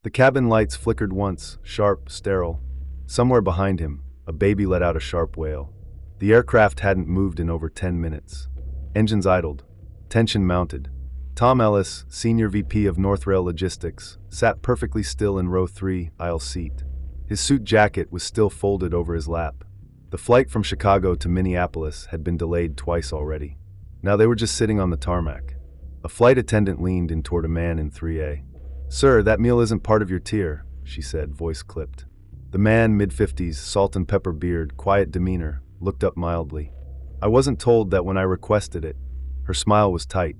The cabin lights flickered once, sharp, sterile. Somewhere behind him, a baby let out a sharp wail. The aircraft hadn't moved in over 10 minutes. Engines idled. Tension mounted. Thom Ellis, Senior VP of Northrail Logistics, sat perfectly still in row 3, aisle seat. His suit jacket was still folded over his lap. The flight from Chicago to Minneapolis had been delayed twice already. Now they were just sitting on the tarmac. A flight attendant leaned in toward a man in 3A. "Sir, that meal isn't part of your tier," she said, voice clipped. The man, mid-50s, salt and pepper beard, quiet demeanor, looked up mildly. "I wasn't told that when I requested it." Her smile was tight.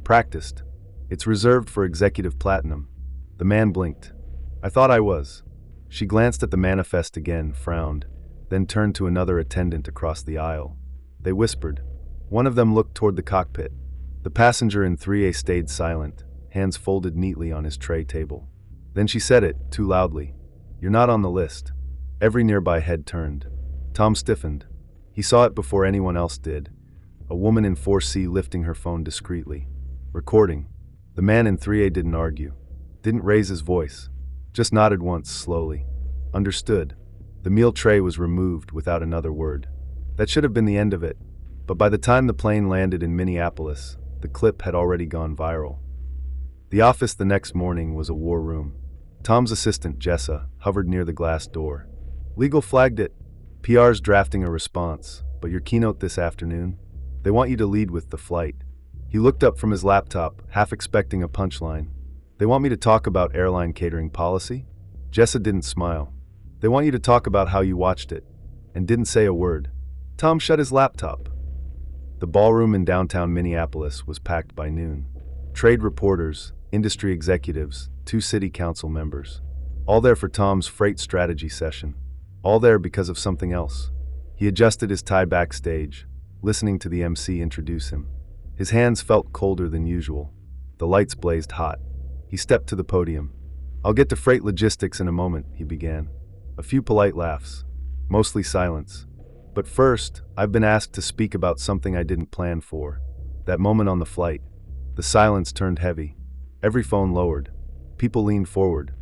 "Practiced. It's reserved for executive platinum." The man blinked. "I thought I was." She glanced at the manifest again, frowned, then turned to another attendant across the aisle. They whispered. One of them looked toward the cockpit. The passenger in 3A stayed silent, hands folded neatly on his tray table. Then she said it, too loudly. "You're not on the list." Every nearby head turned. Thom stiffened. He saw it before anyone else did. A woman in 4C lifting her phone discreetly. Recording. The man in 3A didn't argue. Didn't raise his voice. Just nodded once, slowly. Understood. The meal tray was removed without another word. That should have been the end of it. But by the time the plane landed in Minneapolis, the clip had already gone viral. The office the next morning was a war room. Thom's assistant, Jessa, hovered near the glass door. "Legal flagged it. PR's drafting a response, but your keynote this afternoon? They want you to lead with the flight." He looked up from his laptop, half expecting a punchline. "They want me to talk about airline catering policy?" Jessa didn't smile. "They want you to talk about how you watched it," and didn't say a word. Thom shut his laptop. The ballroom in downtown Minneapolis was packed by noon. Trade reporters, industry executives, 2 city council members. All there for Thom's freight strategy session. All there because of something else. He adjusted his tie backstage, listening to the MC introduce him. His hands felt colder than usual. The lights blazed hot. He stepped to the podium. "I'll get to freight logistics in a moment," he began. A few polite laughs. Mostly silence. "But first, I've been asked to speak about something I didn't plan for. That moment on the flight." The silence turned heavy. Every phone lowered. People leaned forward.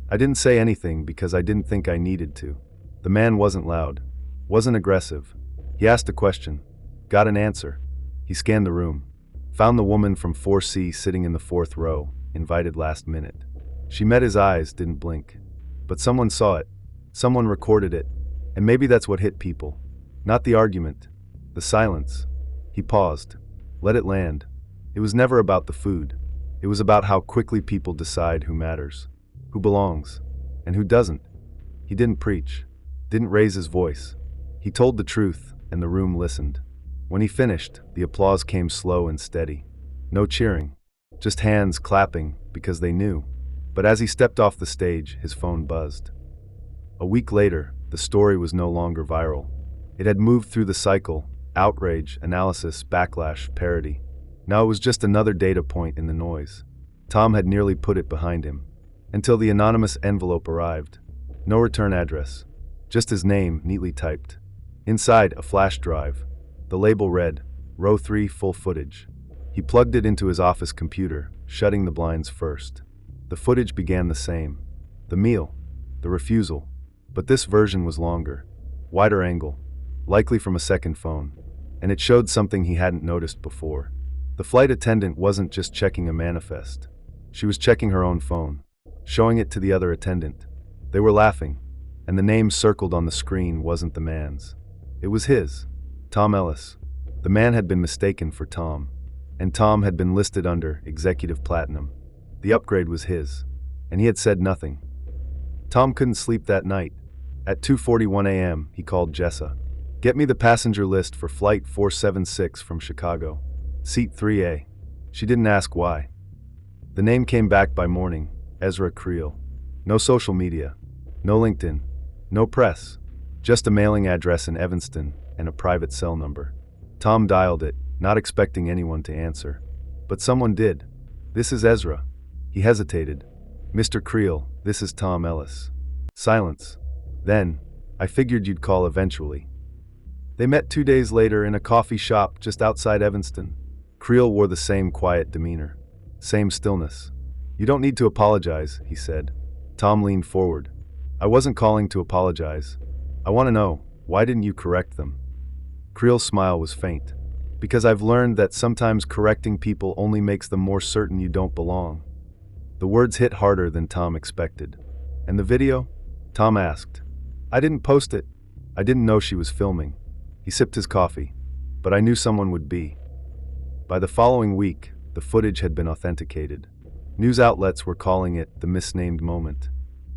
"I didn't say anything because I didn't think I needed to." The man wasn't loud. Wasn't aggressive. He asked a question. Got an answer. He scanned the room. Found the woman from 4C sitting in the 4th row, invited last minute. She met his eyes, didn't blink. But someone saw it. Someone recorded it. And maybe that's what hit people. Not the argument. The silence. He paused. Let it land. It was never about the food. It was about how quickly people decide who matters, who belongs, and who doesn't. He didn't preach. Didn't raise his voice. He told the truth, and the room listened. When he finished, the applause came slow and steady. No cheering. Just hands clapping because they knew. But as he stepped off the stage, his phone buzzed. A week later, the story was no longer viral. It had moved through the cycle: outrage, analysis, backlash, parody. Now it was just another data point in the noise. Thom had nearly put it behind him. Until the anonymous envelope arrived. No return address. Just his name, neatly typed. Inside, a flash drive. The label read, Row 3 Full Footage. He plugged it into his office computer, shutting the blinds first. The footage began the same. The meal. The refusal. But this version was longer. Wider angle. Likely from a second phone. And it showed something he hadn't noticed before. The flight attendant wasn't just checking a manifest. She was checking her own phone. Showing it to the other attendant. They were laughing. And the name circled on the screen wasn't the man's. It was his. Thom Ellis. The man had been mistaken for Thom. And Thom had been listed under Executive Platinum. The upgrade was his. And he had said nothing. Thom couldn't sleep that night. At 2:41 a.m., he called Jessa. "Get me the passenger list for Flight 476 from Chicago. Seat 3A. She didn't ask why. The name came back by morning. Ezra Creel. No social media. No LinkedIn. No press. Just a mailing address in Evanston and a private cell number. Thom dialed it, not expecting anyone to answer. But someone did. "This is Ezra." He hesitated. "Mr. Creel, this is Thom Ellis." Silence. Then, "I figured you'd call eventually." They met 2 days later in a coffee shop just outside Evanston. Creel wore the same quiet demeanor. Same stillness. "You don't need to apologize," he said. Thom leaned forward. I wasn't calling to apologize. I want to know, why didn't you correct them? Creel's smile was faint. Because I've learned that sometimes correcting people only makes them more certain you don't belong. The words hit harder than Thom expected. And the video? Thom asked. I didn't post it. I didn't know she was filming. He sipped his coffee. But I knew someone would be. By the following week, the footage had been authenticated. News outlets were calling it the misnamed moment.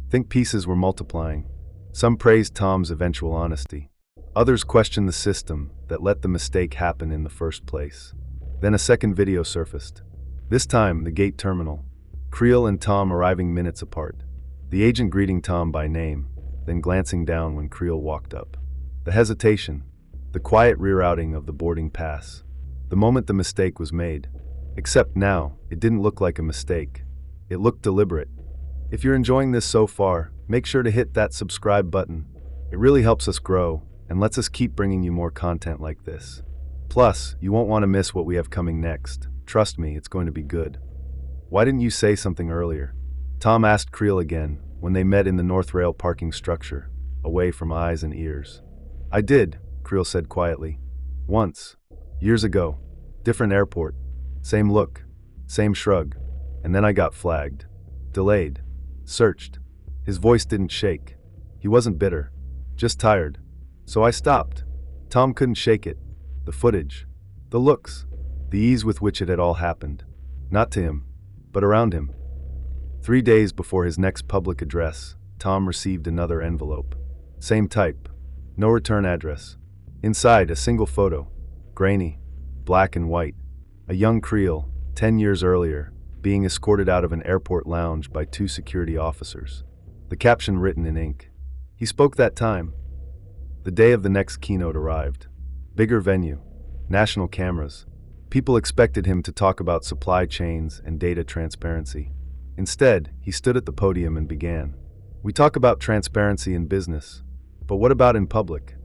Think pieces were multiplying. Some praised Thom's eventual honesty. Others questioned the system that let the mistake happen in the first place. Then a second video surfaced. This time, the gate terminal. Creel and Thom arriving minutes apart. The agent greeting Thom by name, then glancing down when Creel walked up. The hesitation. The quiet rerouting of the boarding pass. The moment the mistake was made. Except now, it didn't look like a mistake. It looked deliberate. If you're enjoying this so far, make sure to hit that subscribe button. It really helps us grow and lets us keep bringing you more content like this. Plus, you won't want to miss what we have coming next. Trust me, it's going to be good. Why didn't you say something earlier? Thom asked Creel again when they met in the North Rail parking structure, away from eyes and ears. I did, Creel said quietly. Once. Years ago. Different airport. Same look. Same shrug. And then I got flagged. Delayed. Searched. His voice didn't shake. He wasn't bitter. Just tired. So I stopped. Thom couldn't shake it. The footage. The looks. The ease with which it had all happened. Not to him, but around him. 3 days before his next public address, Thom received another envelope. Same type. No return address. Inside, a single photo. Grainy. Black and white. A young Creel, 10 years earlier, being escorted out of an airport lounge by 2 security officers. The caption written in ink. He spoke that time. The day of the next keynote arrived. Bigger venue. National cameras. People expected him to talk about supply chains and data transparency. Instead, he stood at the podium and began. We talk about transparency in business. But what about in public?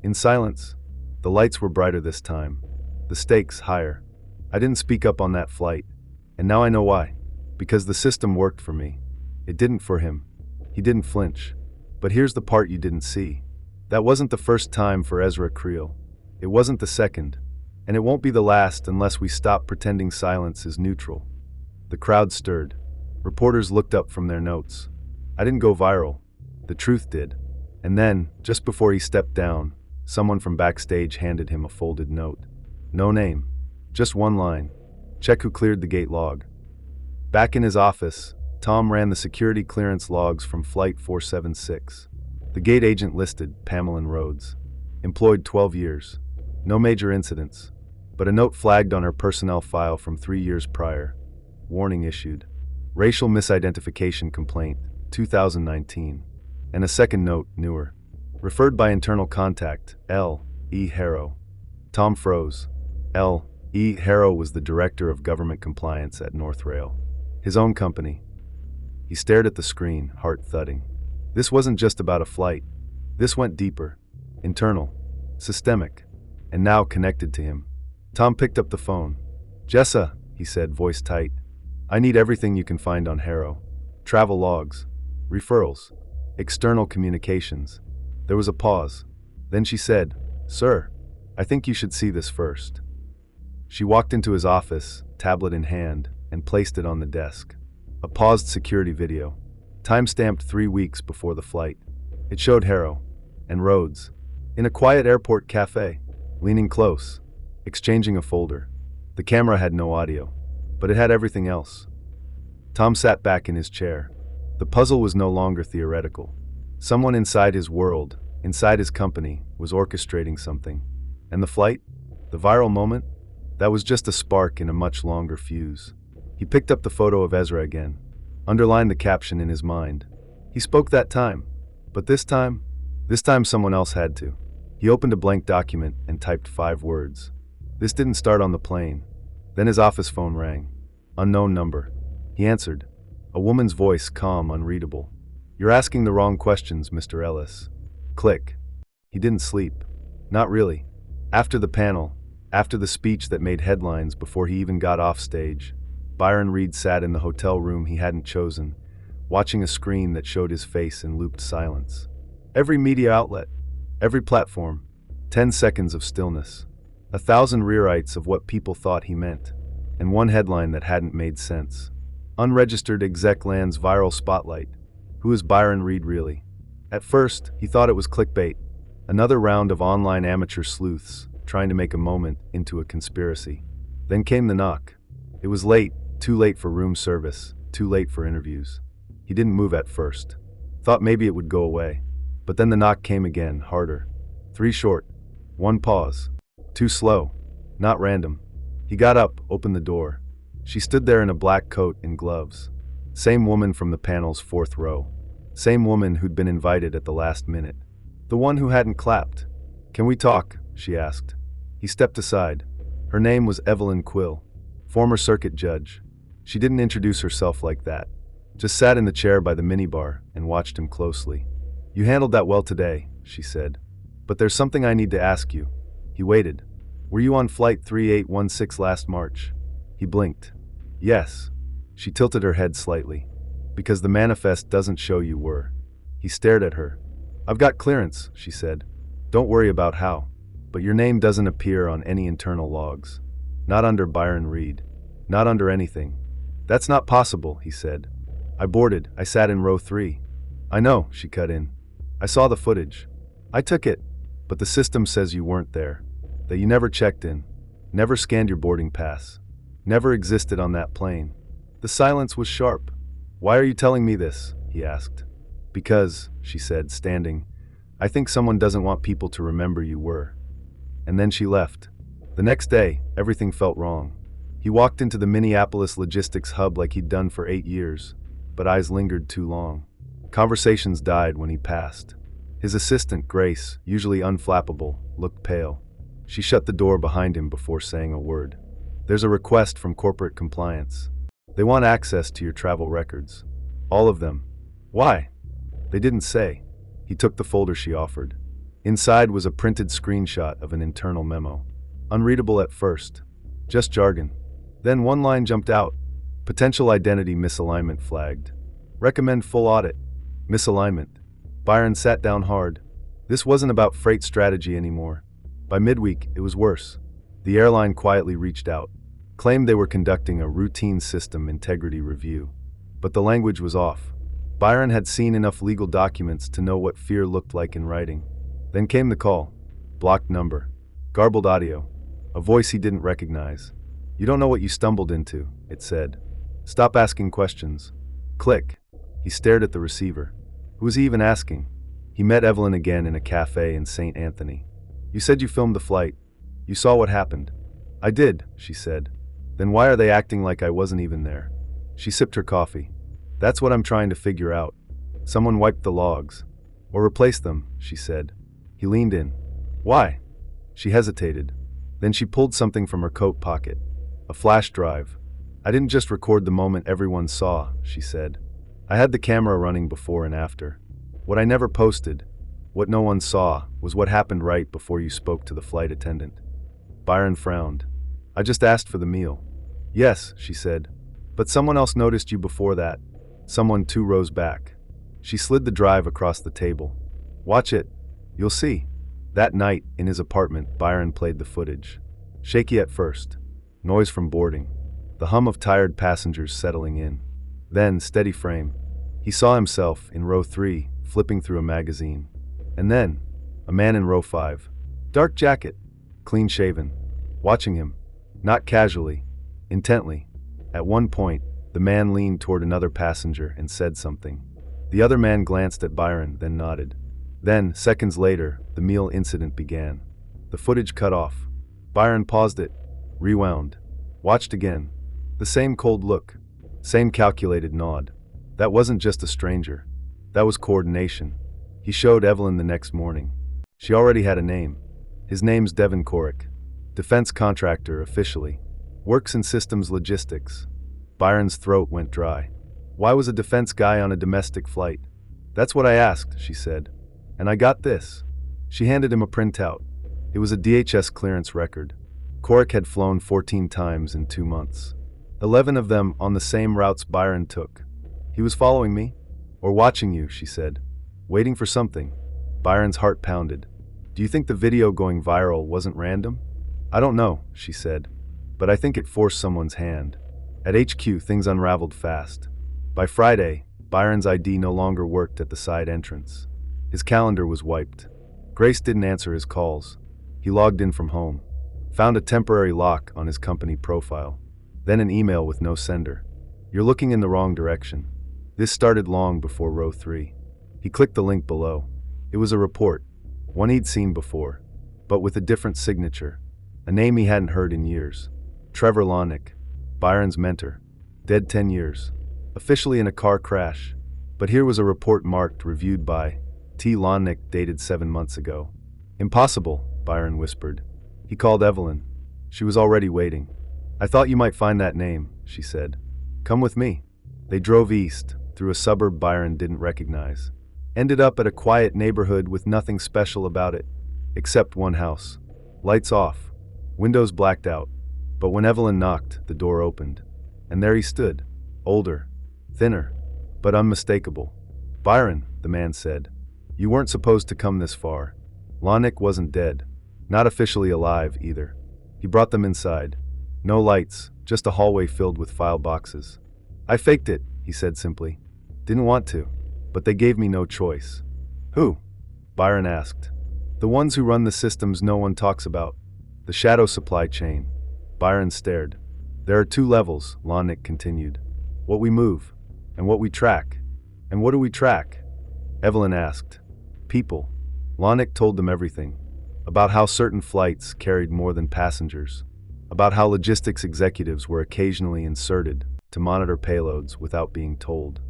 In silence. The lights were brighter this time. The stakes higher. I didn't speak up on that flight. And now I know why. Because the system worked for me. It didn't for him. He didn't flinch. But here's the part you didn't see. That wasn't the first time for Ezra Creel. It wasn't the second. And it won't be the last unless we stop pretending silence is neutral. The crowd stirred. Reporters looked up from their notes. I didn't go viral. The truth did. And then, just before he stepped down, someone from backstage handed him a folded note. No name. Just one line. Check who cleared the gate log. Back in his office, Thom ran the security clearance logs from Flight 476. The gate agent listed Pamela Rhodes. Employed 12 years. No major incidents. But a note flagged on her personnel file from 3 years prior. Warning issued. Racial misidentification complaint, 2019. And a second note, newer. Referred by internal contact, L. E. Harrow. Thom froze. L. E. Harrow was the director of government compliance at North Rail. His own company. He stared at the screen, heart thudding. This wasn't just about a flight. This went deeper. Internal. Systemic. And now connected to him. Thom picked up the phone. Jessa, he said, voice tight. I need everything you can find on Harrow. Travel logs. Referrals. External communications. There was a pause. Then she said, Sir, I think you should see this first. She walked into his office, tablet in hand, and placed it on the desk. A paused security video. Time-stamped 3 weeks before the flight. It showed Harrow and Rhodes in a quiet airport cafe, leaning close, exchanging a folder. The camera had no audio, but it had everything else. Thom sat back in his chair. The puzzle was no longer theoretical. Someone inside his world, inside his company, was orchestrating something. And the flight? The viral moment? That was just a spark in a much longer fuse. He picked up the photo of Ezra again, underlined the caption in his mind. He spoke that time, but this time someone else had to. He opened a blank document and typed 5 words. This didn't start on the plane. Then his office phone rang. Unknown number. He answered. A woman's voice, calm, unreadable. You're asking the wrong questions, Mr. Ellis. Click. He didn't sleep. Not really. After the panel, after the speech that made headlines before he even got off stage, Byron Reed sat in the hotel room he hadn't chosen, watching a screen that showed his face in looped silence. Every media outlet, every platform, 10 seconds of stillness. 1,000 rewrites of what people thought he meant, and one headline that hadn't made sense. Unregistered exec lands viral spotlight. Who is Byron Reed really? At first, he thought it was clickbait, another round of online amateur sleuths trying to make a moment into a conspiracy. Then came the knock. It was late, too late for room service, too late for interviews. He didn't move at first. Thought maybe it would go away. But then the knock came again, harder. 3 short. 1 pause. Too slow. Not random. He got up, opened the door. She stood there in a black coat and gloves. Same woman from the panel's 4th row. Same woman who'd been invited at the last minute. The one who hadn't clapped. "Can we talk?" she asked. He stepped aside. Her name was Evelyn Quill, former circuit judge. She didn't introduce herself like that. Just sat in the chair by the minibar and watched him closely. "You handled that well today," she said. "But there's something I need to ask you." He waited. "Were you on flight 3816 last March?" He blinked. "Yes." She tilted her head slightly. "Because the manifest doesn't show you were." He stared at her. "I've got clearance," she said. "Don't worry about how. But your name doesn't appear on any internal logs. Not under Byron Reed. Not under anything." "That's not possible," he said. "I boarded. I sat in row 3. "I know," she cut in. "I saw the footage. I took it. But the system says you weren't there. That you never checked in. Never scanned your boarding pass. Never existed on that plane." The silence was sharp. "Why are you telling me this?" he asked. "Because," she said, standing, "I think someone doesn't want people to remember you were." And then she left. The next day, everything felt wrong. He walked into the Minneapolis logistics hub like he'd done for 8 years, but eyes lingered too long. Conversations died when he passed. His assistant, Grace, usually unflappable, looked pale. She shut the door behind him before saying a word. "There's a request from corporate compliance. They want access to your travel records. All of them." "Why?" "They didn't say." He took the folder she offered. Inside was a printed screenshot of an internal memo. Unreadable at first. Just jargon. Then one line jumped out. "Potential identity misalignment flagged. Recommend full audit." Misalignment. Byron sat down hard. This wasn't about freight strategy anymore. By midweek, it was worse. The airline quietly reached out. Claimed they were conducting a routine system integrity review. But the language was off. Byron had seen enough legal documents to know what fear looked like in writing. Then came the call. Blocked number. Garbled audio. A voice he didn't recognize. "You don't know what you stumbled into," it said. "Stop asking questions." Click. He stared at the receiver. Who was he even asking? He met Evelyn again in a cafe in St. Anthony. "You said you filmed the flight. You saw what happened." "I did," she said. "Then why are they acting like I wasn't even there?" She sipped her coffee. "That's what I'm trying to figure out. Someone wiped the logs. Or replaced them," she said. He leaned in. "Why?" She hesitated. Then she pulled something from her coat pocket. A flash drive. "I didn't just record the moment everyone saw," she said. "I had the camera running before and after. What I never posted, what no one saw, was what happened right before you spoke to the flight attendant." Byron frowned. "I just asked for the meal." "Yes," she said. "But someone else noticed you before that. Someone 2 rows back." She slid the drive across the table. "Watch it. You'll see." That night, in his apartment, Byron played the footage. Shaky at first. Noise from boarding. The hum of tired passengers settling in. Then, steady frame. He saw himself, in row 3, flipping through a magazine. And then, a man in row 5. Dark jacket. Clean shaven. Watching him. Not casually. Intently. At one point, the man leaned toward another passenger and said something. The other man glanced at Byron, then nodded. Then, seconds later, the meal incident began. The footage cut off. Byron paused it. Rewound. Watched again. The same cold look. Same calculated nod. That wasn't just a stranger. That was coordination. He showed Evelyn the next morning. She already had a name. His name's Devin Corrick. Defense contractor, officially. Works in systems logistics. Byron's throat went dry. Why was a defense guy on a domestic flight? "That's what I asked," she said. "And I got this." She handed him a printout. It was a DHS clearance record. Corrick had flown 14 times in 2 months. 11 of them on the same routes Byron took. "He was following me?" Or watching you, she said. Waiting for something. Byron's heart pounded. Do you think the video going viral wasn't random? I don't know, she said. But I think it forced someone's hand. At HQ, things unraveled fast. By Friday, Byron's ID no longer worked at the side entrance. His calendar was wiped. Grace didn't answer his calls. He logged in from home. Found a temporary lock on his company profile. Then an email with no sender. You're looking in the wrong direction. This started long before row 3. He clicked the link below. It was a report, one he'd seen before, but with a different signature, a name he hadn't heard in years. Trevor Lonick, Byron's mentor, dead 10 years, officially in a car crash. But here was a report marked reviewed by T. Lonick dated 7 months ago. Impossible, Byron whispered. He called Evelyn. She was already waiting. I thought you might find that name, she said. Come with me. They drove east, through a suburb Byron didn't recognize. Ended up at a quiet neighborhood with nothing special about it, except one house. Lights off, windows blacked out. But when Evelyn knocked, the door opened. And there he stood, older, thinner, but unmistakable. Byron, the man said. You weren't supposed to come this far. Lonick wasn't dead. Not officially alive, either. He brought them inside. No lights, just a hallway filled with file boxes. I faked it, he said simply. Didn't want to, but they gave me no choice. Who? Byron asked. The ones who run the systems no one talks about. The shadow supply chain. Byron stared. There are 2 levels, Lonick continued. What we move, and what we track. And what do we track? Evelyn asked. People. Lonick told them everything. About how certain flights carried more than passengers. About how logistics executives were occasionally inserted to monitor payloads without being told.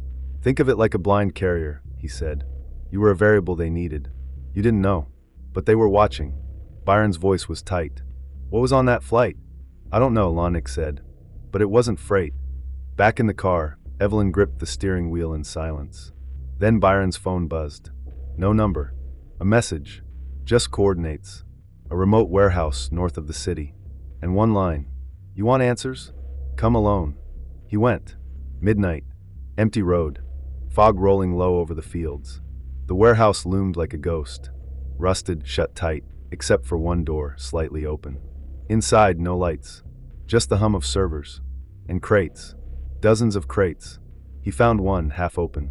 Think of it like a blind carrier, he said. You were a variable they needed. You didn't know, but they were watching. Byron's voice was tight. What was on that flight? I don't know, Lonick said. But it wasn't freight. Back in the car, Evelyn gripped the steering wheel in silence. Then Byron's phone buzzed. No number. A message. Just coordinates. A remote warehouse north of the city. And one line. You want answers? Come alone. He went. Midnight. Empty road. Fog rolling low over the fields. The warehouse loomed like a ghost. Rusted, shut tight, except for one door, slightly open. Inside, no lights. Just the hum of servers. And crates. Dozens of crates. He found one, half open.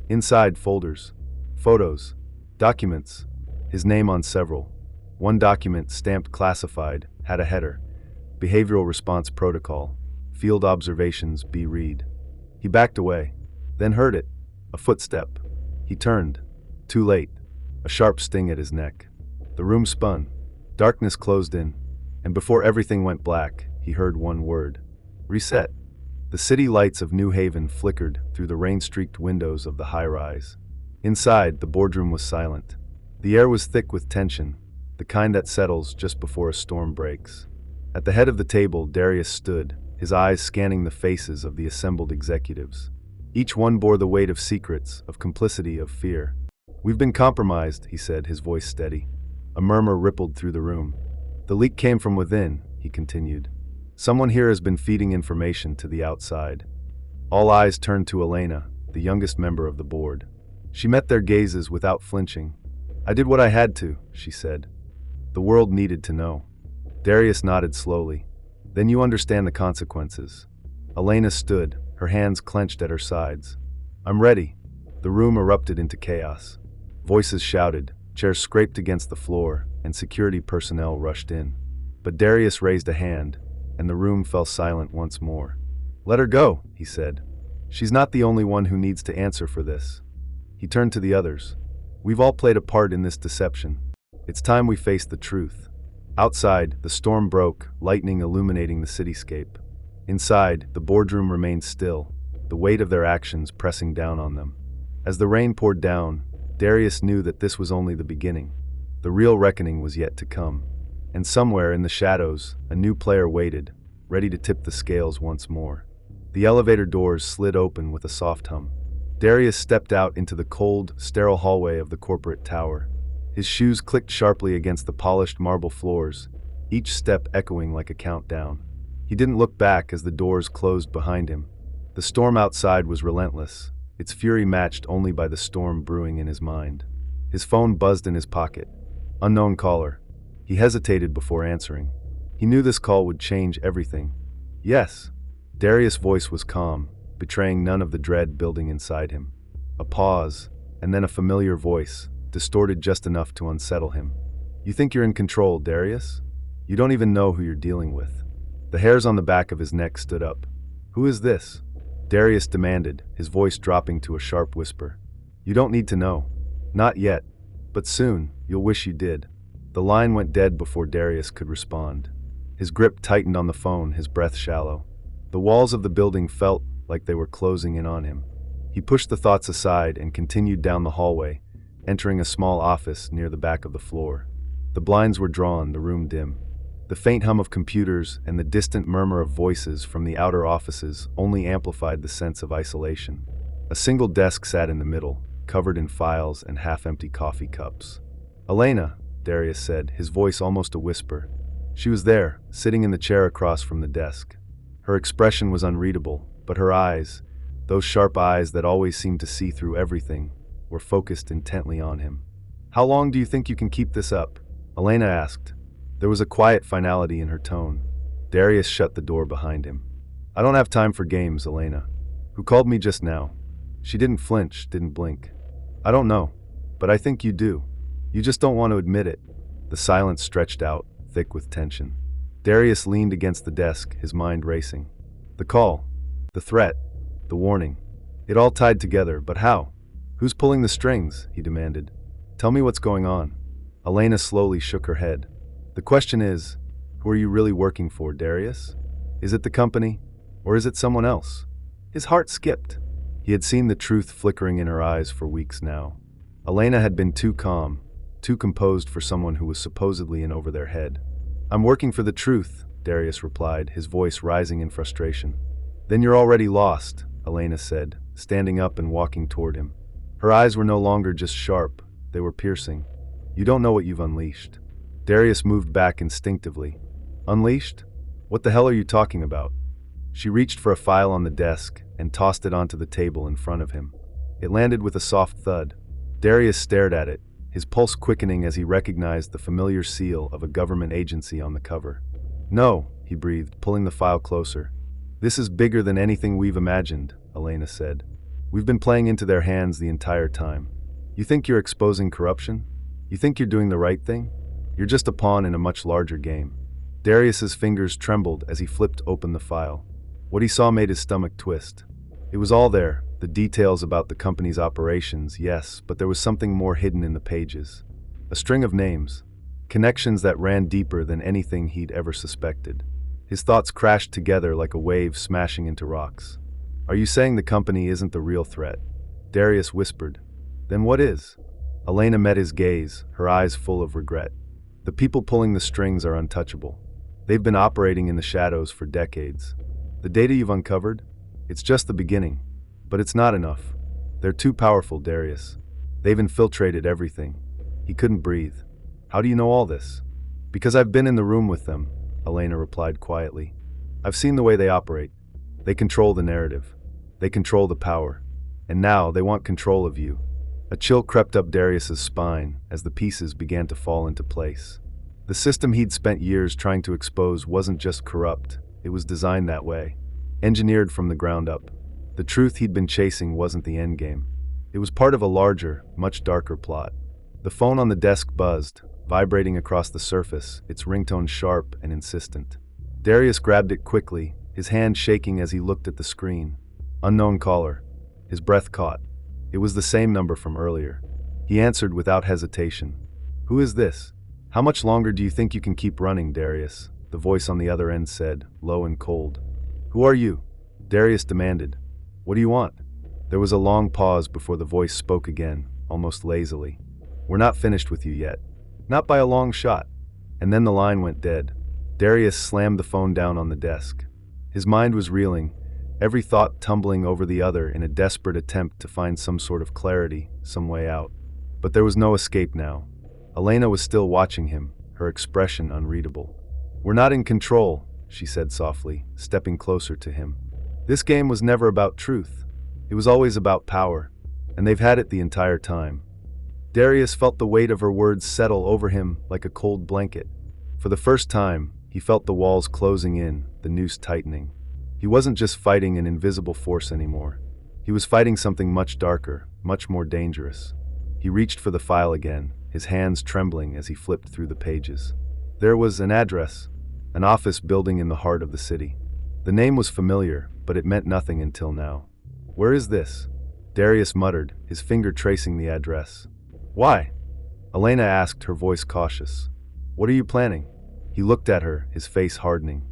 Inside, folders. Photos. Documents. His name on several. One document, stamped classified, had a header. Behavioral Response Protocol. Field Observations, B. Read. He backed away, then heard it. A footstep. He turned. Too late. A sharp sting at his neck. The room spun. Darkness closed in. And before everything went black, he heard one word. Reset. The city lights of New Haven flickered through the rain-streaked windows of the high-rise. Inside, the boardroom was silent. The air was thick with tension, the kind that settles just before a storm breaks. At the head of the table, Darius stood, his eyes scanning the faces of the assembled executives. Each one bore the weight of secrets, of complicity, of fear. We've been compromised, he said, his voice steady. A murmur rippled through the room. The leak came from within, he continued. Someone here has been feeding information to the outside. All eyes turned to Elena, the youngest member of the board. She met their gazes without flinching. I did what I had to, she said. The world needed to know. Darius nodded slowly. Then you understand the consequences. Elena stood, her hands clenched at her sides. I'm ready. The room erupted into chaos. Voices shouted, chairs scraped against the floor, and security personnel rushed in. But Darius raised a hand, and the room fell silent once more. Let her go, he said. She's not the only one who needs to answer for this. He turned to the others. We've all played a part in this deception. It's time we face the truth. Outside, the storm broke, lightning illuminating the cityscape. Inside, the boardroom remained still, the weight of their actions pressing down on them. As the rain poured down, Darius knew that this was only the beginning. The real reckoning was yet to come. And somewhere in the shadows, a new player waited, ready to tip the scales once more. The elevator doors slid open with a soft hum. Darius stepped out into the cold, sterile hallway of the corporate tower. His shoes clicked sharply against the polished marble floors, each step echoing like a countdown. He didn't look back as the doors closed behind him. The storm outside was relentless, its fury matched only by the storm brewing in his mind. His phone buzzed in his pocket. Unknown caller. He hesitated before answering. He knew this call would change everything. Yes. Darius' voice was calm, betraying none of the dread building inside him. A pause, and then a familiar voice, distorted just enough to unsettle him. You think you're in control, Darius? You don't even know who you're dealing with. The hairs on the back of his neck stood up. Who is this? Darius demanded, his voice dropping to a sharp whisper. You don't need to know. Not yet. But soon, you'll wish you did. The line went dead before Darius could respond. His grip tightened on the phone, his breath shallow. The walls of the building felt like they were closing in on him. He pushed the thoughts aside and continued down the hallway, entering a small office near the back of the floor. The blinds were drawn, the room dim. The faint hum of computers and the distant murmur of voices from the outer offices only amplified the sense of isolation. A single desk sat in the middle, covered in files and half-empty coffee cups. Elena, Darius said, his voice almost a whisper. She was there, sitting in the chair across from the desk. Her expression was unreadable, but her eyes, those sharp eyes that always seemed to see through everything, were focused intently on him. How long do you think you can keep this up? Elena asked. There was a quiet finality in her tone. Darius shut the door behind him. I don't have time for games, Elena. Who called me just now? She didn't flinch, didn't blink. I don't know, but I think you do. You just don't want to admit it. The silence stretched out, thick with tension. Darius leaned against the desk, his mind racing. The call, the threat, the warning. It all tied together, but how? Who's pulling the strings? He demanded. Tell me what's going on. Elena slowly shook her head. The question is, who are you really working for, Darius? Is it the company, or is it someone else? His heart skipped. He had seen the truth flickering in her eyes for weeks now. Elena had been too calm, too composed for someone who was supposedly in over their head. I'm working for the truth, Darius replied, his voice rising in frustration. Then you're already lost, Elena said, standing up and walking toward him. Her eyes were no longer just sharp, they were piercing. You don't know what you've unleashed. Darius moved back instinctively. Unleashed? What the hell are you talking about? She reached for a file on the desk and tossed it onto the table in front of him. It landed with a soft thud. Darius stared at it, his pulse quickening as he recognized the familiar seal of a government agency on the cover. No, he breathed, pulling the file closer. This is bigger than anything we've imagined, Elena said. We've been playing into their hands the entire time. You think you're exposing corruption? You think you're doing the right thing? You're just a pawn in a much larger game. Darius's fingers trembled as he flipped open the file. What he saw made his stomach twist. It was all there, the details about the company's operations, yes, but there was something more hidden in the pages. A string of names, connections that ran deeper than anything he'd ever suspected. His thoughts crashed together like a wave smashing into rocks. Are you saying the company isn't the real threat? Darius whispered. Then what is? Elena met his gaze, her eyes full of regret. The people pulling the strings are untouchable. They've been operating in the shadows for decades. The data you've uncovered? It's just the beginning. But it's not enough. They're too powerful, Darius. They've infiltrated everything. He couldn't breathe. How do you know all this? Because I've been in the room with them, Elena replied quietly. I've seen the way they operate. They control the narrative. They control the power. And now they want control of you. A chill crept up Darius's spine as the pieces began to fall into place. The system he'd spent years trying to expose wasn't just corrupt, it was designed that way. Engineered from the ground up. The truth he'd been chasing wasn't the endgame. It was part of a larger, much darker plot. The phone on the desk buzzed, vibrating across the surface, its ringtone sharp and insistent. Darius grabbed it quickly, his hand shaking as he looked at the screen. Unknown caller. His breath caught. It was the same number from earlier. He answered without hesitation. Who is this? How much longer do you think you can keep running, Darius? The voice on the other end said, low and cold. Who are you? Darius demanded. What do you want? There was a long pause before the voice spoke again, almost lazily. We're not finished with you yet. Not by a long shot. And then the line went dead. Darius slammed the phone down on the desk. His mind was reeling, every thought tumbling over the other in a desperate attempt to find some sort of clarity, some way out. But there was no escape now. Elena was still watching him, her expression unreadable. We're not in control, she said softly, stepping closer to him. This game was never about truth. It was always about power, and they've had it the entire time. Darius felt the weight of her words settle over him like a cold blanket. For the first time, he felt the walls closing in, the noose tightening. He wasn't just fighting an invisible force anymore. He was fighting something much darker, much more dangerous. He reached for the file again, his hands trembling as he flipped through the pages. There was an address, an office building in the heart of the city. The name was familiar, but it meant nothing until now. "Where is this?" Darius muttered, his finger tracing the address. "Why?" Elena asked, her voice cautious. "What are you planning?" He looked at her, his face hardening.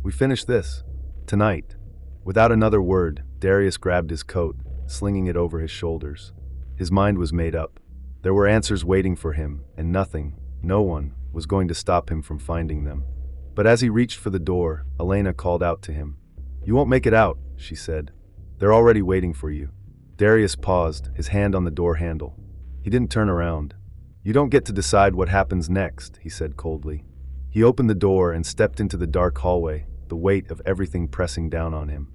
"We finish this. Tonight." Without another word, Darius grabbed his coat, slinging it over his shoulders. His mind was made up. There were answers waiting for him, and nothing, no one, was going to stop him from finding them. But as he reached for the door, Elena called out to him. "You won't make it out," she said. "They're already waiting for you." Darius paused, his hand on the door handle. He didn't turn around. "You don't get to decide what happens next," he said coldly. He opened the door and stepped into the dark hallway, the weight of everything pressing down on him.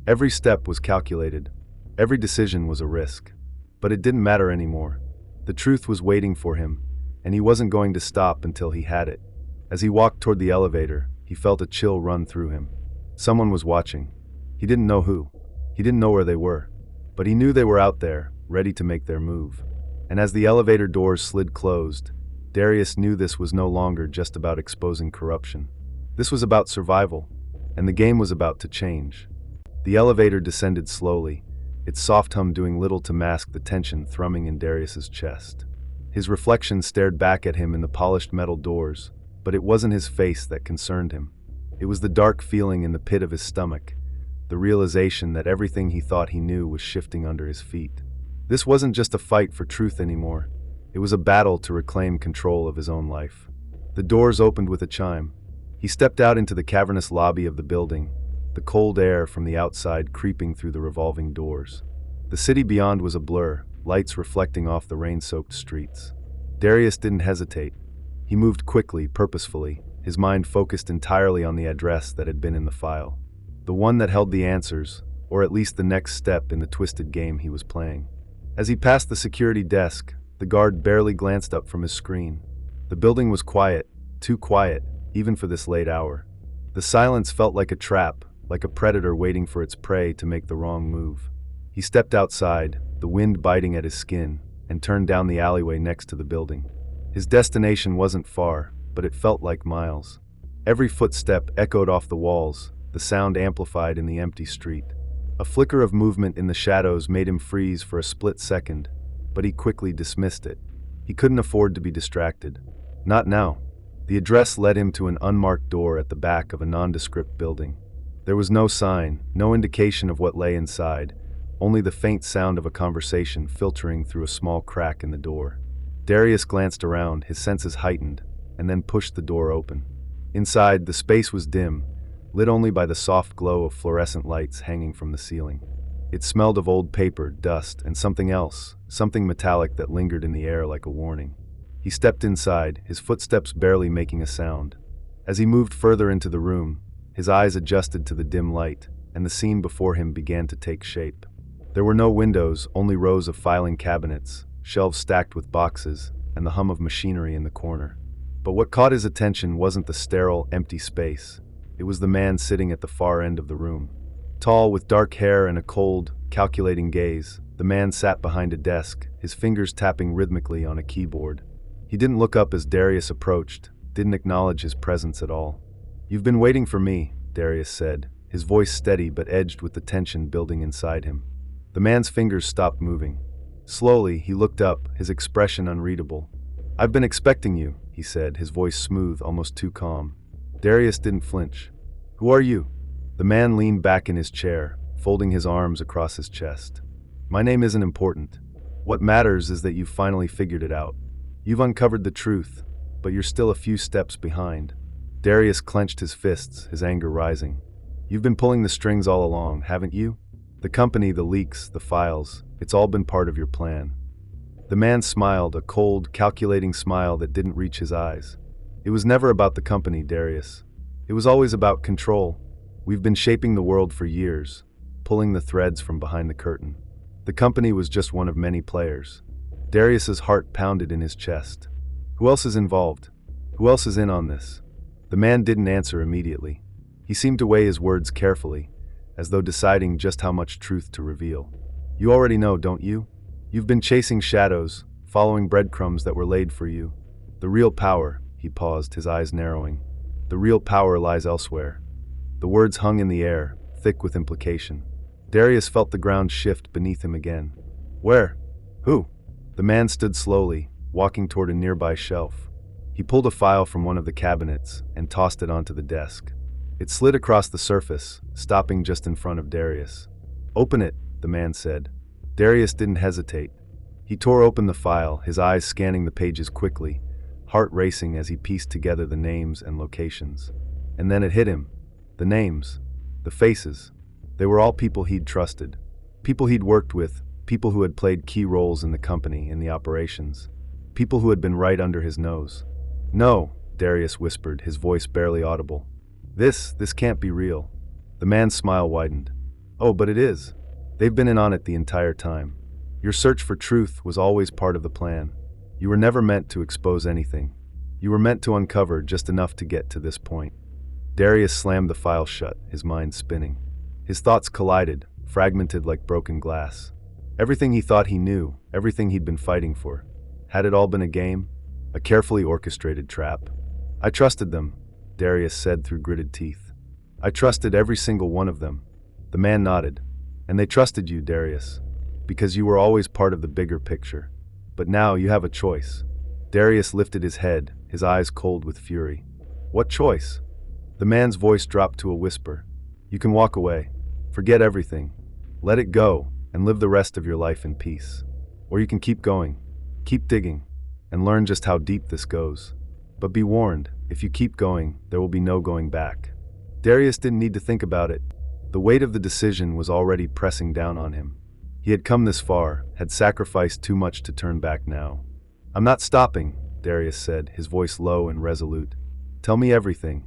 Every step was calculated. Every decision was a risk. But it didn't matter anymore. The truth was waiting for him, and he wasn't going to stop until he had it. As he walked toward the elevator, he felt a chill run through him. Someone was watching. He didn't know who. He didn't know where they were. But he knew they were out there, ready to make their move. And as the elevator doors slid closed, Darius knew this was no longer just about exposing corruption. This was about survival, and the game was about to change. The elevator descended slowly, its soft hum doing little to mask the tension thrumming in Darius's chest. His reflection stared back at him in the polished metal doors, but it wasn't his face that concerned him. It was the dark feeling in the pit of his stomach, the realization that everything he thought he knew was shifting under his feet. This wasn't just a fight for truth anymore. It was a battle to reclaim control of his own life. The doors opened with a chime. He stepped out into the cavernous lobby of the building, the cold air from the outside creeping through the revolving doors. The city beyond was a blur, lights reflecting off the rain-soaked streets. Darius didn't hesitate. He moved quickly, purposefully, his mind focused entirely on the address that had been in the file. The one that held the answers, or at least the next step in the twisted game he was playing. As he passed the security desk, the guard barely glanced up from his screen. The building was quiet, too quiet, even for this late hour. The silence felt like a trap, like a predator waiting for its prey to make the wrong move. He stepped outside, the wind biting at his skin, and turned down the alleyway next to the building. His destination wasn't far, but it felt like miles. Every footstep echoed off the walls, the sound amplified in the empty street. A flicker of movement in the shadows made him freeze for a split second, but he quickly dismissed it. He couldn't afford to be distracted. Not now. The address led him to an unmarked door at the back of a nondescript building. There was no sign, no indication of what lay inside, only the faint sound of a conversation filtering through a small crack in the door. Darius glanced around, his senses heightened, and then pushed the door open. Inside, the space was dim, lit only by the soft glow of fluorescent lights hanging from the ceiling. It smelled of old paper, dust, and something else, something metallic that lingered in the air like a warning. He stepped inside, his footsteps barely making a sound. As he moved further into the room, his eyes adjusted to the dim light, and the scene before him began to take shape. There were no windows, only rows of filing cabinets, shelves stacked with boxes, and the hum of machinery in the corner. But what caught his attention wasn't the sterile, empty space. It was the man sitting at the far end of the room. Tall, with dark hair and a cold, calculating gaze, the man sat behind a desk, his fingers tapping rhythmically on a keyboard. He didn't look up as Darius approached, didn't acknowledge his presence at all. "You've been waiting for me," Darius said, his voice steady but edged with the tension building inside him. The man's fingers stopped moving. Slowly, he looked up, his expression unreadable. "I've been expecting you," he said, his voice smooth, almost too calm. Darius didn't flinch. "Who are you?" The man leaned back in his chair, folding his arms across his chest. "My name isn't important. What matters is that you've finally figured it out. You've uncovered the truth, but you're still a few steps behind." Darius clenched his fists, his anger rising. "You've been pulling the strings all along, haven't you? The company, the leaks, the files, it's all been part of your plan." The man smiled, a cold, calculating smile that didn't reach his eyes. "It was never about the company, Darius. It was always about control. We've been shaping the world for years, pulling the threads from behind the curtain. The company was just one of many players. Darius's heart pounded in his chest. Who else is involved? Who else is in on this? The man didn't answer immediately. He seemed to weigh his words carefully, as though deciding just how much truth to reveal. You already know, don't you? You've been chasing shadows, following breadcrumbs that were laid for you. The real power, he paused, his eyes narrowing. The real power lies elsewhere. The words hung in the air, thick with implication. Darius felt the ground shift beneath him again. Where? Who? The man stood slowly, walking toward a nearby shelf. He pulled a file from one of the cabinets and tossed it onto the desk. It slid across the surface, stopping just in front of Darius. Open it, the man said. Darius didn't hesitate. He tore open the file, his eyes scanning the pages quickly, heart racing as he pieced together the names and locations. And then it hit him. The names. The faces. They were all people he'd trusted. People he'd worked with, people who had played key roles in the company, in the operations. People who had been right under his nose. No, Darius whispered, his voice barely audible. This can't be real. The man's smile widened. Oh, but it is. They've been in on it the entire time. Your search for truth was always part of the plan. You were never meant to expose anything. You were meant to uncover just enough to get to this point. Darius slammed the file shut, his mind spinning. His thoughts collided, fragmented like broken glass. Everything he thought he knew, everything he'd been fighting for. Had it all been a game? A carefully orchestrated trap? I trusted them, Darius said through gritted teeth. I trusted every single one of them. The man nodded. And they trusted you, Darius, because you were always part of the bigger picture. But now you have a choice. Darius lifted his head, his eyes cold with fury. What choice? The man's voice dropped to a whisper. You can walk away. Forget everything. Let it go, and live the rest of your life in peace. Or you can keep going, keep digging, and learn just how deep this goes. But be warned, if you keep going, there will be no going back. Darius didn't need to think about it. The weight of the decision was already pressing down on him. He had come this far, had sacrificed too much to turn back now. I'm not stopping, Darius said, his voice low and resolute. Tell me everything.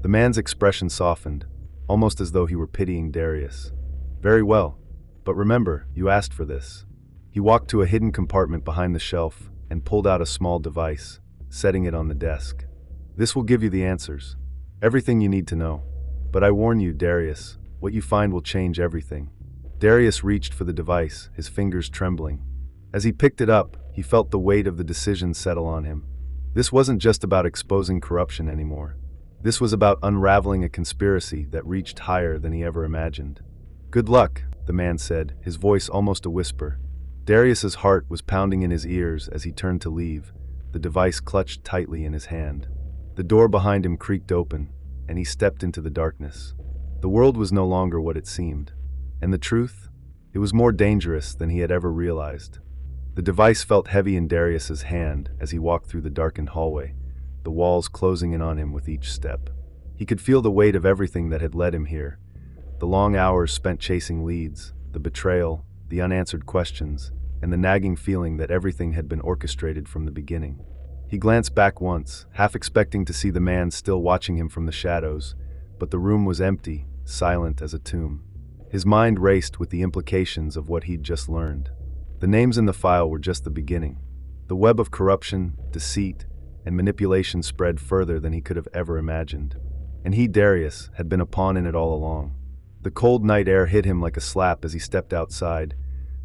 The man's expression softened, almost as though he were pitying Darius. Very well, but remember, you asked for this. He walked to a hidden compartment behind the shelf and pulled out a small device, setting it on the desk. This will give you the answers. Everything you need to know. But I warn you, Darius, what you find will change everything. Darius reached for the device, his fingers trembling. As he picked it up, he felt the weight of the decision settle on him. This wasn't just about exposing corruption anymore. This was about unraveling a conspiracy that reached higher than he ever imagined. Good luck, the man said, his voice almost a whisper. Darius's heart was pounding in his ears as he turned to leave, the device clutched tightly in his hand. The door behind him creaked open, and he stepped into the darkness. The world was no longer what it seemed. And the truth? It was more dangerous than he had ever realized. The device felt heavy in Darius's hand as he walked through the darkened hallway, the walls closing in on him with each step. He could feel the weight of everything that had led him here. The long hours spent chasing leads, the betrayal, the unanswered questions, and the nagging feeling that everything had been orchestrated from the beginning. He glanced back once, half expecting to see the man still watching him from the shadows, but the room was empty, silent as a tomb. His mind raced with the implications of what he'd just learned. The names in the file were just the beginning. The web of corruption, deceit, and manipulation spread further than he could have ever imagined. And he, Darius, had been a pawn in it all along. The cold night air hit him like a slap as he stepped outside,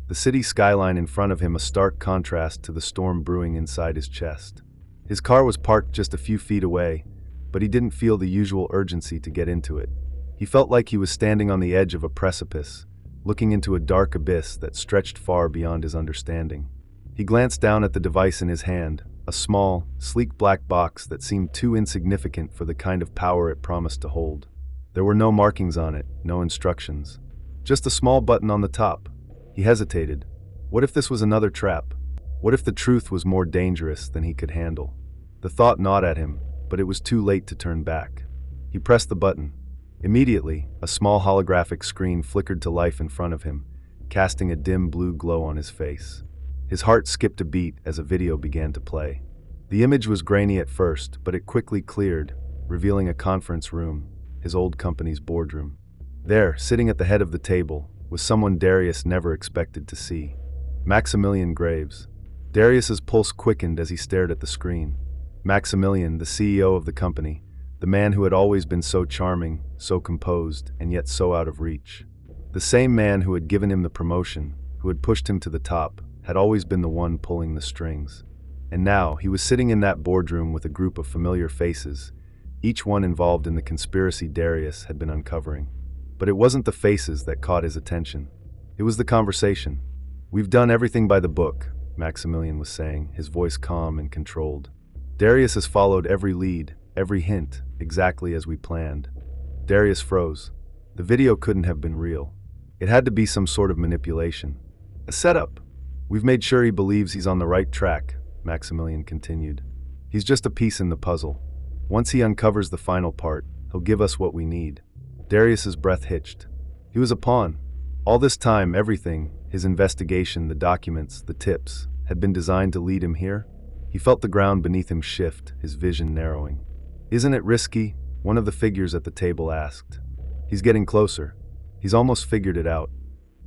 the city skyline in front of him a stark contrast to the storm brewing inside his chest. His car was parked just a few feet away, but he didn't feel the usual urgency to get into it. He felt like he was standing on the edge of a precipice, looking into a dark abyss that stretched far beyond his understanding. He glanced down at the device in his hand, a small, sleek black box that seemed too insignificant for the kind of power it promised to hold. There were no markings on it, no instructions. Just a small button on the top. He hesitated. What if this was another trap? What if the truth was more dangerous than he could handle? The thought gnawed at him, but it was too late to turn back. He pressed the button. Immediately, a small holographic screen flickered to life in front of him, casting a dim blue glow on his face. His heart skipped a beat as a video began to play. The image was grainy at first, but it quickly cleared, revealing a conference room, his old company's boardroom. There, sitting at the head of the table, was someone Darius never expected to see. Maximilian Graves. Darius's pulse quickened as he stared at the screen. Maximilian, the CEO of the company, the man who had always been so charming, so composed, and yet so out of reach. The same man who had given him the promotion, who had pushed him to the top, had always been the one pulling the strings. And now, he was sitting in that boardroom with a group of familiar faces, each one involved in the conspiracy Darius had been uncovering. But it wasn't the faces that caught his attention. It was the conversation. "We've done everything by the book," Maximilian was saying, his voice calm and controlled. "Darius has followed every lead, every hint, exactly as we planned." Darius froze. The video couldn't have been real. It had to be some sort of manipulation. A setup. "We've made sure he believes he's on the right track," Maximilian continued. "He's just a piece in the puzzle. Once he uncovers the final part, he'll give us what we need." Darius's breath hitched. He was a pawn. All this time, everything, his investigation, the documents, the tips, had been designed to lead him here. He felt the ground beneath him shift, his vision narrowing. "Isn't it risky?" one of the figures at the table asked. "He's getting closer. He's almost figured it out."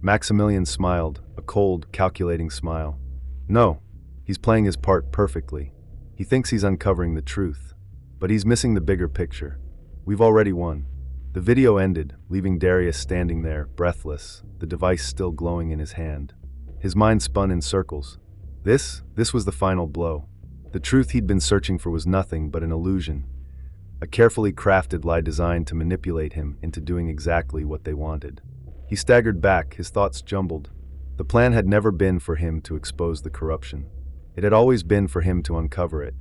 Maximilian smiled, a cold, calculating smile. "No, he's playing his part perfectly. He thinks he's uncovering the truth. But he's missing the bigger picture. We've already won." The video ended, leaving Darius standing there, breathless, the device still glowing in his hand. His mind spun in circles. This was the final blow. The truth he'd been searching for was nothing but an illusion, a carefully crafted lie designed to manipulate him into doing exactly what they wanted. He staggered back, his thoughts jumbled. The plan had never been for him to expose the corruption. It had always been for him to uncover it,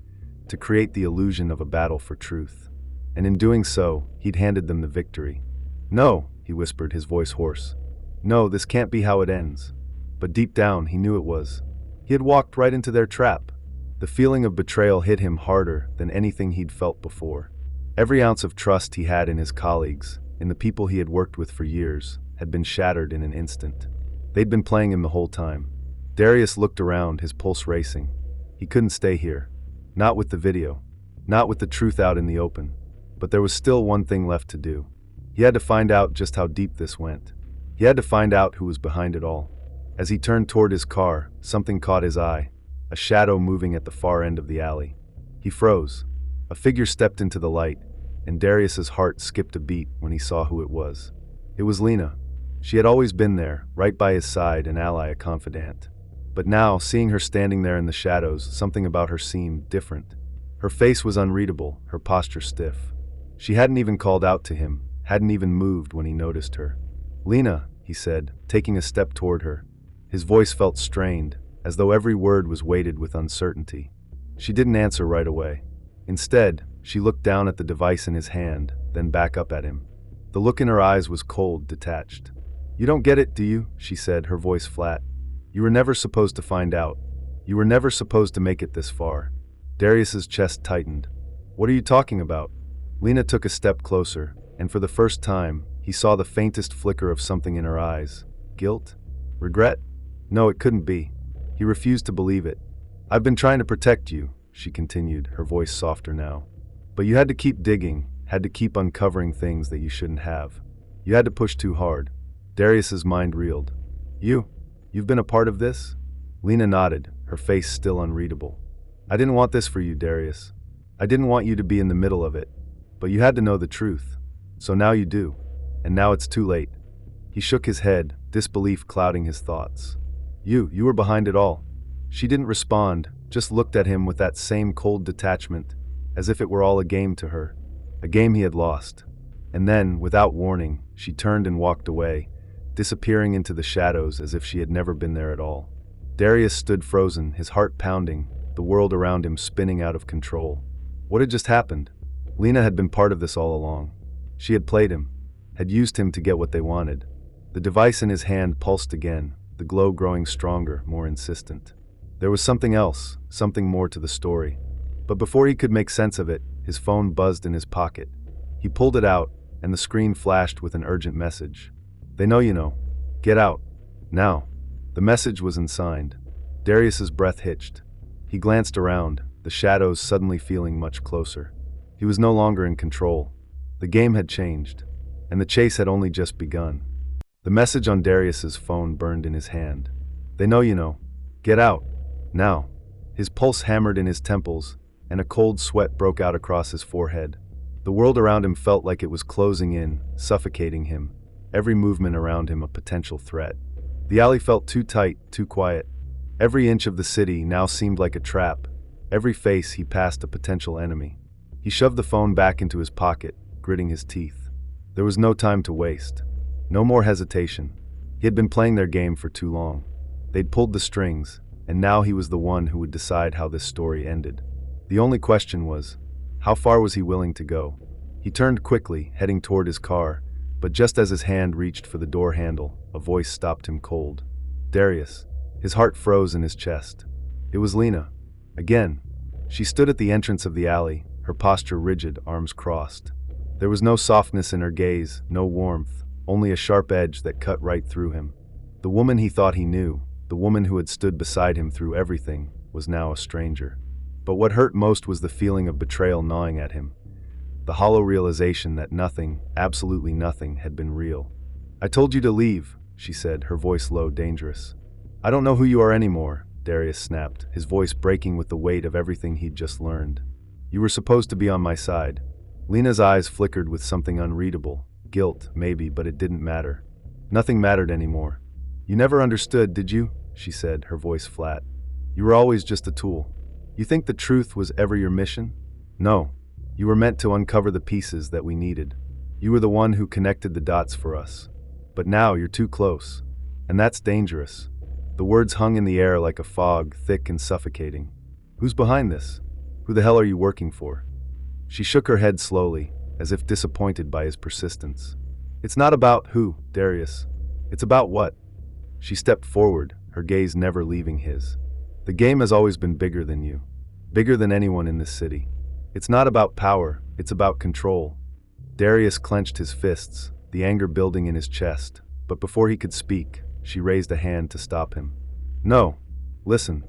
to create the illusion of a battle for truth. And in doing so, he'd handed them the victory. "No," he whispered, his voice hoarse. "No, this can't be how it ends." But deep down, he knew it was. He had walked right into their trap. The feeling of betrayal hit him harder than anything he'd felt before. Every ounce of trust he had in his colleagues, in the people he had worked with for years, had been shattered in an instant. They'd been playing him the whole time. Darius looked around, his pulse racing. He couldn't stay here. Not with the video. Not with the truth out in the open. But there was still one thing left to do. He had to find out just how deep this went. He had to find out who was behind it all. As he turned toward his car, something caught his eye, a shadow moving at the far end of the alley. He froze. A figure stepped into the light, and Darius's heart skipped a beat when he saw who it was. It was Lena. She had always been there, right by his side, an ally, a confidant. But now, seeing her standing there in the shadows, something about her seemed different. Her face was unreadable, her posture stiff. She hadn't even called out to him, hadn't even moved when he noticed her. "Lena," he said, taking a step toward her. His voice felt strained, as though every word was weighted with uncertainty. She didn't answer right away. Instead, she looked down at the device in his hand, then back up at him. The look in her eyes was cold, detached. "You don't get it, do you?" she said, her voice flat. "You were never supposed to find out. You were never supposed to make it this far." Darius's chest tightened. "What are you talking about?" Lena took a step closer, and for the first time, he saw the faintest flicker of something in her eyes. Guilt? Regret? No, it couldn't be. He refused to believe it. "I've been trying to protect you," she continued, her voice softer now. "But you had to keep digging, had to keep uncovering things that you shouldn't have. You had to push too hard." Darius's mind reeled. You've been a part of this?" Lena nodded, her face still unreadable. "I didn't want this for you, Darius. I didn't want you to be in the middle of it. But you had to know the truth. So now you do. And now it's too late." He shook his head, disbelief clouding his thoughts. You were behind it all." She didn't respond, just looked at him with that same cold detachment, as if it were all a game to her. A game he had lost. And then, without warning, she turned and walked away, disappearing into the shadows as if she had never been there at all. Darius stood frozen, his heart pounding, the world around him spinning out of control. What had just happened? Lena had been part of this all along. She had played him, had used him to get what they wanted. The device in his hand pulsed again, the glow growing stronger, more insistent. There was something else, something more to the story. But before he could make sense of it, his phone buzzed in his pocket. He pulled it out, and the screen flashed with an urgent message. "They know you know. Get out. Now." The message was unsigned. Darius's breath hitched. He glanced around, the shadows suddenly feeling much closer. He was no longer in control. The game had changed, and the chase had only just begun. The message on Darius's phone burned in his hand. "They know you know. Get out. Now." His pulse hammered in his temples, and a cold sweat broke out across his forehead. The world around him felt like it was closing in, suffocating him, every movement around him a potential threat. The alley felt too tight, too quiet. Every inch of the city now seemed like a trap. Every face he passed a potential enemy. He shoved the phone back into his pocket, gritting his teeth. There was no time to waste. No more hesitation. He had been playing their game for too long. They'd pulled the strings, and now he was the one who would decide how this story ended. The only question was, how far was he willing to go? He turned quickly, heading toward his car, but just as his hand reached for the door handle, a voice stopped him cold. Darius. His heart froze in his chest. It was Lena. Again. She stood at the entrance of the alley, her posture rigid, arms crossed. There was no softness in her gaze, no warmth, only a sharp edge that cut right through him. The woman he thought he knew, the woman who had stood beside him through everything, was now a stranger. But what hurt most was the feeling of betrayal gnawing at him. The hollow realization that nothing, absolutely nothing, had been real. "I told you to leave," she said, her voice low, dangerous. "I don't know who you are anymore," Darius snapped, his voice breaking with the weight of everything he'd just learned. "You were supposed to be on my side." Lena's eyes flickered with something unreadable. Guilt, maybe, but it didn't matter. Nothing mattered anymore. "You never understood, did you?" she said, her voice flat. "You were always just a tool. You think the truth was ever your mission? No. You were meant to uncover the pieces that we needed. You were the one who connected the dots for us. But now you're too close. And that's dangerous." The words hung in the air like a fog, thick and suffocating. "Who's behind this? Who the hell are you working for?" She shook her head slowly, as if disappointed by his persistence. "It's not about who, Darius. It's about what." She stepped forward, her gaze never leaving his. "The game has always been bigger than you. Bigger than anyone in this city. It's not about power, it's about control." Darius clenched his fists, the anger building in his chest, but before he could speak, she raised a hand to stop him. "No. Listen.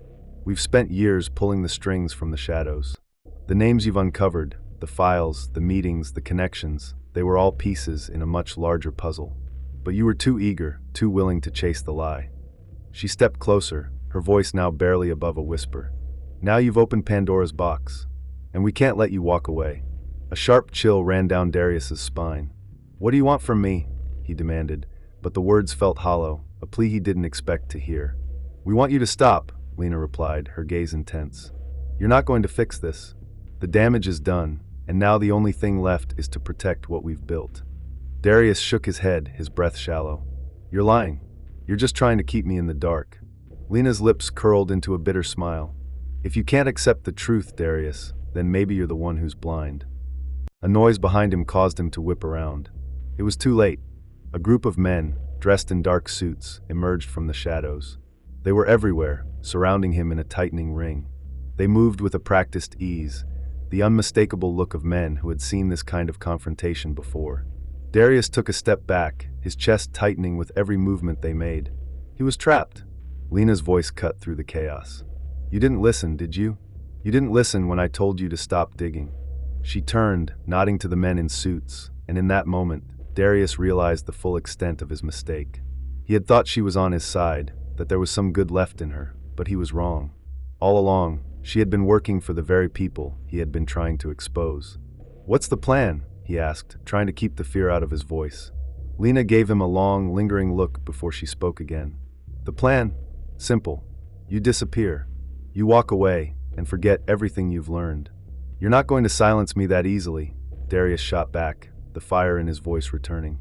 We've spent years pulling the strings from the shadows. The names you've uncovered, the files, the meetings, the connections, they were all pieces in a much larger puzzle. But you were too eager, too willing to chase the lie." She stepped closer, her voice now barely above a whisper. "Now you've opened Pandora's box, and we can't let you walk away." A sharp chill ran down Darius's spine. "What do you want from me?" he demanded, but the words felt hollow, a plea he didn't expect to hear. "We want you to stop," Lena replied, her gaze intense. "You're not going to fix this. The damage is done, and now the only thing left is to protect what we've built." Darius shook his head, his breath shallow. "You're lying. You're just trying to keep me in the dark." Lena's lips curled into a bitter smile. "If you can't accept the truth, Darius, then maybe you're the one who's blind." A noise behind him caused him to whip around. It was too late. A group of men, dressed in dark suits, emerged from the shadows. They were everywhere, surrounding him in a tightening ring. They moved with a practiced ease, the unmistakable look of men who had seen this kind of confrontation before. Darius took a step back, his chest tightening with every movement they made. He was trapped. Lena's voice cut through the chaos. "You didn't listen, did you? You didn't listen when I told you to stop digging." She turned, nodding to the men in suits, and in that moment, Darius realized the full extent of his mistake. He had thought she was on his side, that there was some good left in her, but he was wrong. All along, she had been working for the very people he had been trying to expose. "What's the plan?" he asked, trying to keep the fear out of his voice. Lena gave him a long, lingering look before she spoke again. "The plan? Simple. You disappear. You walk away, and forget everything you've learned." "You're not going to silence me that easily," Darius shot back, the fire in his voice returning.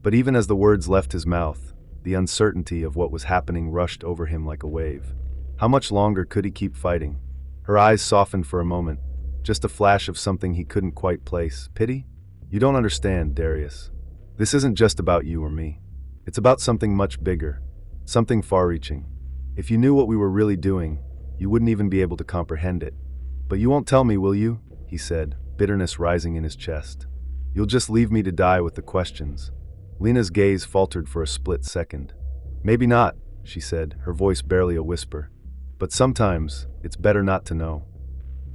But even as the words left his mouth, the uncertainty of what was happening rushed over him like a wave. How much longer could he keep fighting? Her eyes softened for a moment, just a flash of something he couldn't quite place. Pity? "You don't understand, Darius. This isn't just about you or me. It's about something much bigger, something far-reaching. If you knew what we were really doing, you wouldn't even be able to comprehend it. But you won't tell me, will you?" he said, bitterness rising in his chest. "You'll just leave me to die with the questions." Lena's gaze faltered for a split second. "Maybe not," she said, her voice barely a whisper. "But sometimes, it's better not to know."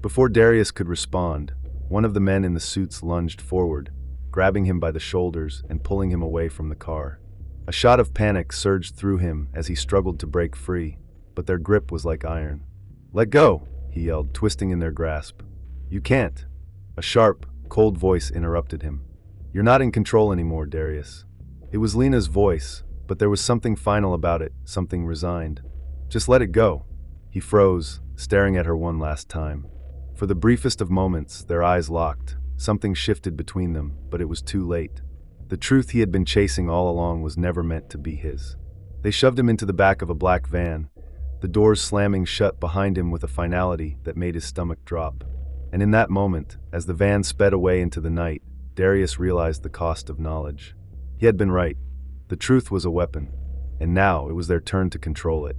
Before Darius could respond, one of the men in the suits lunged forward, grabbing him by the shoulders and pulling him away from the car. A shot of panic surged through him as he struggled to break free, but their grip was like iron. "Let go!" he yelled, twisting in their grasp. "You can't." A sharp, cold voice interrupted him. "You're not in control anymore, Darius." It was Lena's voice, but there was something final about it, something resigned. "Just let it go." He froze, staring at her one last time. For the briefest of moments, their eyes locked. Something shifted between them, but it was too late. The truth he had been chasing all along was never meant to be his. They shoved him into the back of a black van, the doors slamming shut behind him with a finality that made his stomach drop. And in that moment, as the van sped away into the night, Darius realized the cost of knowledge. He had been right. The truth was a weapon, and now it was their turn to control it.